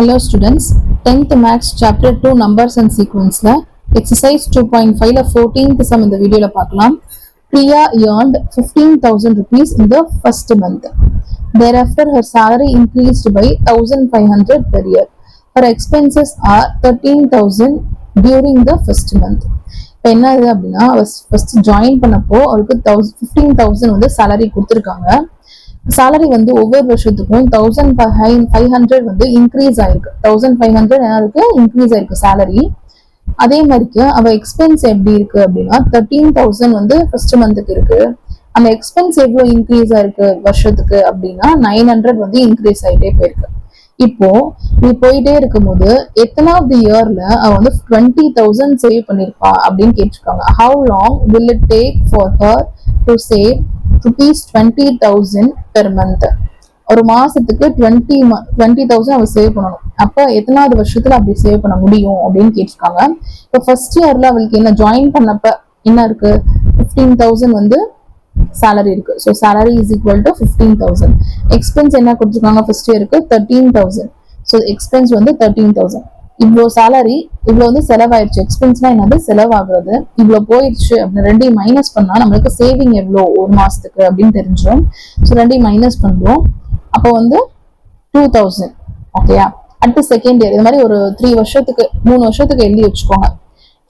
Hello students, 10th Maths Chapter 2 Numbers and Sequence Exercise 2.5 14th sum in the video பார்க்கலாம். Priya earned 15,000 rupees in the first month. Thereafter her salary increased by 1,500 per year. Her expenses are 13,000 during the first month. என்ன ஆகுது அப்படின்னா first join பண்ணப்போ அவருக்கு 15,000 வந்து salary கொடுத்துருக்காங்க. salary வந்து ஒவ்வொரு வருஷத்துக்கும் 1,500 வந்து இன்க்ரீஸ் ஆயிருக்கு. 1,500 அதுக்கு இன்க்ரீஸ் ஆயிருக்கு salary. அதே மாதிரிக்கு அவ எக்ஸ்பென்ஸ் எப்படி இருக்கு அப்படின்னா 13,000 வந்து ஃபர்ஸ்ட் மந்த்துக்கு இருக்கு. அந்த எக்ஸ்பென்ஸ் எவ்வளவு இன்க்ரீஸ் ஆயிருக்கு வருஷத்துக்கு அப்படின்னா 900 வந்து இன்க்ரீஸ் ஆயிட்டே போயிருக்கு. இப்போ நீ போயிட்டே இருக்கும்போது எத்தனாவது இயர்ல அவ வந்து 20,000 சேவ் பண்ணிருப்பா அப்படின்னு கேட்டிருக்காங்க. How long will it take for her to save ₹20,000 per month? ஒரு மாசத்துக்கு 20,000 அவ சேவ் பண்ணணும். அப்ப எத்தனாவது வருஷத்துல அப்படி சேவ் பண்ண முடியும் அப்படின்னு கேட்டிருக்காங்க. இப்போ ஃபர்ஸ்ட் இயர்ல அவளுக்கு என்ன ஜாயின் பண்ணப்ப என்ன இருக்கு, 15,000 வந்து salary இருக்கு. So salary is equal to 15,000. Expense என்ன கொடுத்துருக்காங்க ஃபர்ஸ்ட் இயருக்கு 13,000. ஸோ எக்ஸ்பென்ஸ் வந்து 13,000. இவ்வளோ salary இவ்வளோ வந்து செலவாயிருச்சு. எக்ஸ்பென்ஸ்னா என்னது, செலவாகிறது. இவ்வளோ போயிடுச்சு அப்படின்னு ரெண்டையும் மைனஸ் பண்ணா நம்மளுக்கு சேவிங் எவ்வளோ ஒரு மாசத்துக்கு அப்படின்னு தெரிஞ்சிடும். ஸோ ரெண்டையும் மைனஸ் பண்ணுவோம். அப்போ வந்து 2,000. ஓகேயா, அடுத்து செகண்ட் இயர் இது மாதிரி ஒரு 3 வருஷத்துக்கு 3 வருஷத்துக்கு எழுதி வச்சுக்கோங்க.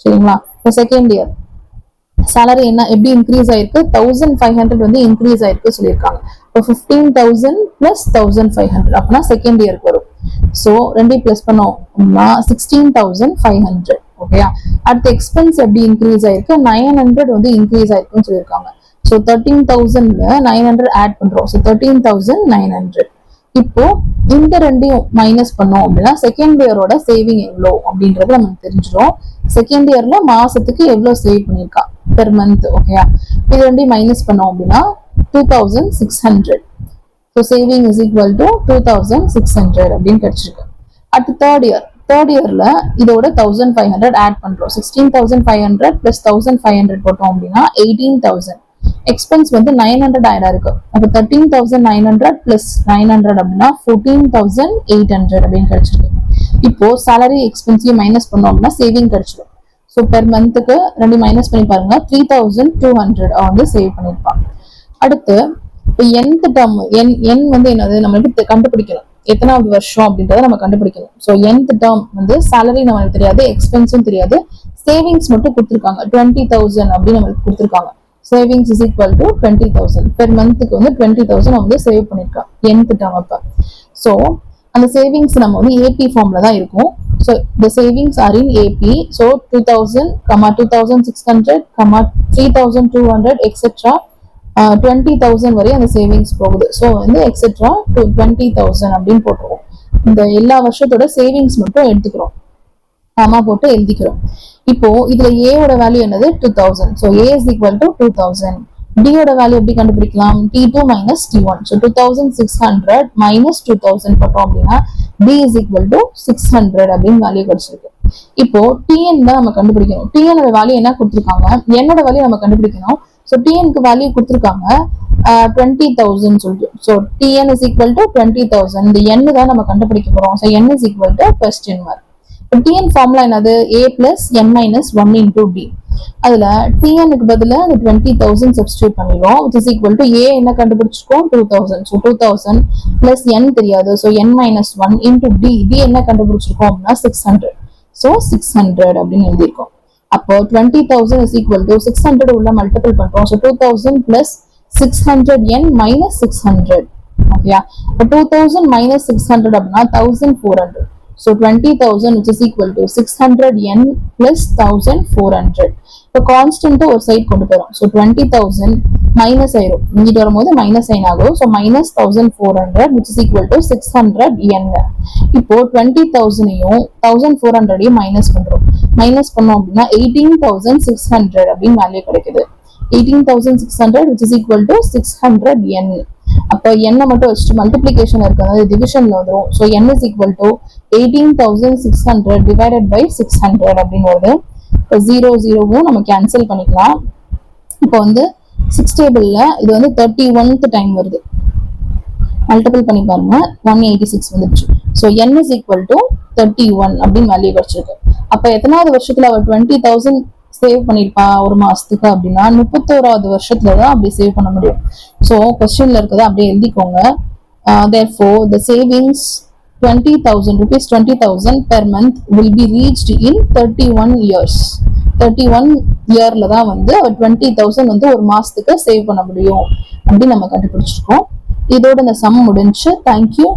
சரிங்களா, இப்போ செகண்ட் இயர் salary என்ன எப்படி இன்க்ரீஸ் ஆயிருக்கு, 1,500 வந்து இன்க்ரீஸ் ஆயிருக்கு சொல்லியிருக்காங்க. இப்போ 15,000 பிளஸ் 1,500 அப்படின்னா செகண்ட் இயருக்கு வரும். ஸோ ரெண்டையும் பிளஸ் பண்ணோம்னா 16,500. ஓகேயா, அடுத்த எக்ஸ்பென்ஸ் எப்படி இன்க்ரீஸ் ஆயிருக்கு, 900 வந்து இன்க்ரீஸ் ஆயிருக்குன்னு சொல்லியிருக்காங்க. ஸோ 13,000ல 900 ஆட் பண்றோம். ஸோ 13,900. இப்போ இந்த ரெண்டையும் மைனஸ் பண்ணோம் அப்படின்னா செகண்ட் இயரோட சேவிங் எவ்வளோ அப்படின்றது நமக்கு தெரிஞ்சிடும். செகண்ட் இயர்ல மாசத்துக்கு எவ்வளவு சேவ் பண்ணிருக்கா பெர் மந்த். ஓகேயா, இது ரெண்டையும் மைனஸ் பண்ணோம் அப்படின்னா 2,600. So saving is equal to 2,600 அப்படின்னு கிடைச்சிருக்கு. அடுத்து தேர்ட் இயர்ல இதோட 1,500 ஆட் பண்றோம். 16,500 பிளஸ் 1,500 போட்டோம் அப்படின்னா 18,000. எக்ஸ்பென்ஸ் வந்து 900 ஆயிரம் இருக்கு. அப்போ 13,900 பிளஸ் 900 அப்படின்னா 14,800 அப்படின்னு கிடைச்சிருக்கு. இப்போ salary எக்ஸ்பென்ஸையும் மைனஸ் பண்ணோம் அப்படின்னா சேவிங் கிடைச்சிடும். ஸோ பெர் மந்த்துக்கு ரெண்டு மைனஸ் பண்ணி பாருங்க, 3,200 வந்து சேவ் பண்ணிருப்பாங்க. அடுத்து இப்போ nth டேர்ம் என் வந்து என்னது நம்மளுக்கு கண்டுபிடிக்கணும், எத்தனாவது வருஷம் அப்படின்றத நம்ம கண்டுபிடிக்கணும். ஸோ nth டேர்ம் வந்து salary நம்மளுக்கு தெரியாது, எக்ஸ்பென்ஸும் தெரியாது, சேவிங்ஸ் மட்டும் கொடுத்துருக்காங்க 20,000 அப்படின்னு நம்மளுக்கு கொடுத்துருக்காங்க. Savings is equal to 20,000. Per மந்த்துக்கு வந்து 20,000 வந்து சேவ் பண்ணிருக்கோம் nth டேர்ம் அப்ப. ஸோ அந்த சேவிங்ஸ் நம்ம வந்து ஏபி ஃபார்ம்ல தான் இருக்கும். So the savings are in AP. So 2,000, 2,600, 3,200 etcetera 20,000 வரை அந்த சேவிங்ஸ் போகுது. ஸோ வந்து எக்ஸெட்ரா 20,000 அப்படின்னு போட்டுருவோம். இந்த எல்லா வருஷத்தோட சேவிங்ஸ் மட்டும் எடுத்துக்கிறோம், காமா போட்டு எழுதிக்கிறோம். இப்போ இதுல ஏவோட வேல்யூ என்னது 2,000. So A is equal to 2,000. டியோட வேல்யூ எப்படி கண்டுபிடிக்கலாம், T2 minus T1. So 2,600 minus 2,000 போட்டோம் அப்படின்னா D இஸ் ஈக்குவல் டு 600 அப்படின்னு வேல்யூ கிடைச்சிருக்கு. இப்போ டிஎன் தான் நம்ம கண்டுபிடிக்கணும். டிஎனோட வேல்யூ என்ன கொடுத்துருக்காங்க, என்னோட வேல்யூ நம்ம கண்டுபிடிக்கணும். ஸோ டிஎனுக்கு வேல்யூ கொடுத்துருக்காங்க 20,000 சொல்லிட்டு. So tn is equal to 20,000. இந்த n தான் நம்ம கண்டுபிடிக்க போறோம். So n is equal to question mark. Tn formula என்னது, a plus n minus 1 into d. அதுல டிஎனுக்கு பதிலா அந்த 20,000 சப்ஸ்டியூட் பண்ணிடுவோம், which is equal to a என்ன கண்டுபிடிச்சிருக்கோம் 2,000. ஸோ 2,000 பிளஸ் n தெரியாது. So n minus 1 into d. D என்ன கண்டுபிடிச்சிருக்கோம் அப்படின்னா 600. ஸோ 600 அப்படின்னு எழுதியிருக்கோம். அப்போ 20,000 is equal to 600 உள்ள மல்டிபிள் பண்றோம். So 2,000 plus 600 n minus 600. ஓகேயா, இப்போ 2,000 மைனஸ் 600 அப்படின்னா 1,400. So 20,000 which is equal to 600 n plus 1,400. இப்போ கான்ஸ்டன்ட் ஒரு சைடு கொண்டு போறோம். ஸோ 20,000 மைனஸ் ஆயிரும், இங்கிட்டு வரும்போது மைனஸ் சைன் ஆகும். So minus 1,400 which is equal to 600 n. இப்போ 20,000ஐயும் 1,400ஐயும் மைனஸ் பண்றோம். மைனஸ் பண்ணோம் அப்படின்னா 18,600 அப்படின்னு வேல்யூ கிடைக்குது. 18,600 which is equal to 600 n. அப்போ n மட்டும் வச்சுட்டு மல்டிப்ளிகேஷன் இருக்கு, அதாவது டிவிஷன்ல வந்துடும். So n is equal to 18,600 divided by 600 அப்படின்னு வருது. இப்போ 0 நம்ம கேன்சல் பண்ணிக்கலாம். இப்போ வந்து 6 டேபிள்ல இது வந்து 31th டைம் வருது. மல்டிபிள் பண்ணி பாருங்க, 186 வந்துருச்சு. So n is equal to 31 அப்படின்னு வேல்யூ கிடைச்சிருக்கு. அப்ப எத்தனாவது வருஷத்துல அவர் 20,000 சேவ் பண்ணிருப்பா ஒரு மாசத்துக்கு அப்படின்னா 31வது வருஷத்துலதான் அப்படி சேவ் பண்ண முடியும். ஸோ கொஸ்டின்ல இருக்கிறத அப்படியே எழுதிக்கோங்க. Therefore, the savings 20,000 rupees 20,000 per month will be reached in 31 years. 31 இயர்ல தான் வந்து 20,000 வந்து ஒரு மாசத்துக்கு சேவ் பண்ண முடியும் அப்படின்னு நம்ம கண்டுபிடிச்சிருக்கோம். இதோட இந்த சம் முடிஞ்சு. தேங்க்யூ.